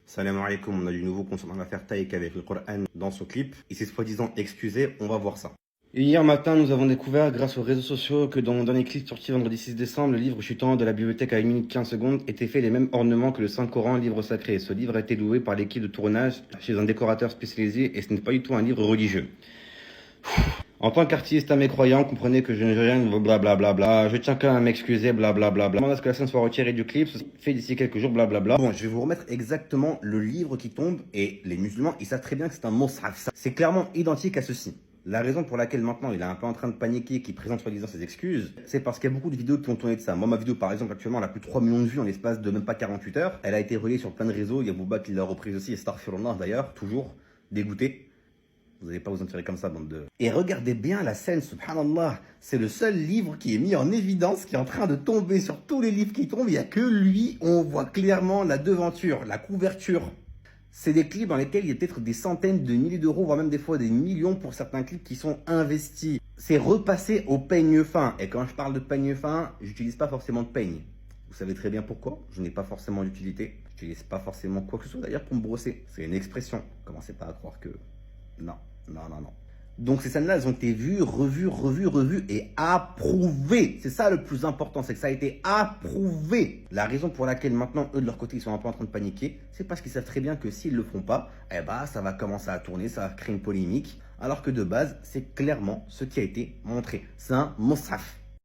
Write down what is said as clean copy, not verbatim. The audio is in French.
Salam alaikum, on a du nouveau concernant l'affaire Taïk avec le Coran dans ce clip. Il s'est soi-disant excusé, on va voir ça. Hier matin, nous avons découvert grâce aux réseaux sociaux que dans mon dernier clip sorti vendredi 6 décembre, le livre chutant de la bibliothèque à 1 minute 15 secondes était fait les mêmes ornements que le Saint-Coran, livre sacré. Ce livre a été loué par l'équipe de tournage chez un décorateur spécialisé et ce n'est pas du tout un livre religieux. En tant qu'artiste à mes croyants, comprenez que je ne veux rien, blablabla. Je tiens quand même à m'excuser, blablabla. Je demande à ce que la scène soit retirée du clip, fait d'ici quelques jours, blablabla. Bon, je vais vous remettre exactement le livre qui tombe et les musulmans, ils savent très bien que c'est un mushaf. C'est clairement identique à ceci. La raison pour laquelle maintenant il est un peu en train de paniquer, qu'il présente soi-disant ses excuses, c'est parce qu'il y a beaucoup de vidéos qui ont tourné de ça. Moi, ma vidéo par exemple, actuellement, elle a plus de 3 millions de vues en l'espace de même pas 48 heures. Elle a été relayée sur plein de réseaux. Il y a Booba qui l'a reprise aussi, et Astaghfirullah d'ailleurs, toujours dégoûté. Vous n'allez pas vous en tirer comme ça, bande de... Et regardez bien la scène, subhanallah. C'est le seul livre qui est mis en évidence, qui est en train de tomber sur tous les livres qui tombent. Il n'y a que lui, on voit clairement la devanture, la couverture. C'est des clips dans lesquels il y a peut-être des centaines de milliers d'euros, voire même des fois des millions pour certains clips qui sont investis. C'est repassé au peigne fin. Et quand je parle de peigne fin, j'utilise pas forcément de peigne. Vous savez très bien pourquoi. Je n'ai pas forcément d'utilité. Je n'utilise pas forcément quoi que ce soit d'ailleurs pour me brosser. C'est une expression. Commencez pas à croire que... Non. Donc ces scènes-là, elles ont été vues, revues et approuvées. C'est ça le plus important, c'est que ça a été approuvé. La raison pour laquelle maintenant, eux de leur côté, ils sont un peu en train de paniquer, c'est parce qu'ils savent très bien que s'ils le font pas, eh ben, ça va commencer à tourner, ça va créer une polémique. Alors que de base, c'est clairement ce qui a été montré. C'est un mushaf.